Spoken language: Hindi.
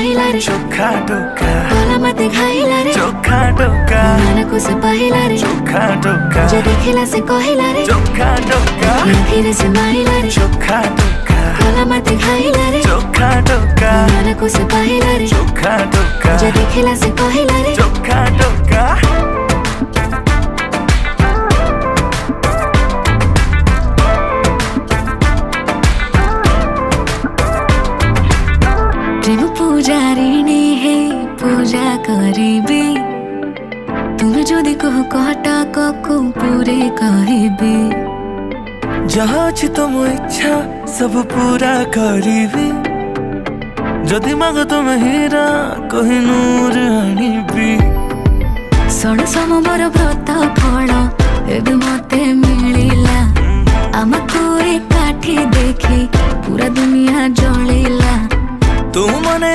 कहला रे चोखा टोका गला मते घाइला रे चोखा टोका मन को से पहिला रे चोखा टोका जे देखला से कहला रे चोखा टोका फिर से माइला रे चोखा टोका गला मते घाइला रे चोखा टोका मन को से पहिला रे चोखा टोका जे देखला से कहला रे चोखा टोका प्रेम पूजारिणी हे पूजा करिबे तुम जदि कह कहटा को पूरे कहबे जहाँ अछि तुम इच्छा सब पूरा करिबी जदि माग तुम हीरा कोहिनूर आनिबी षण समर व्रत फल एबे मते मिलिला आमको एकाठी देखी पूरा दुनिया जलिला तू मने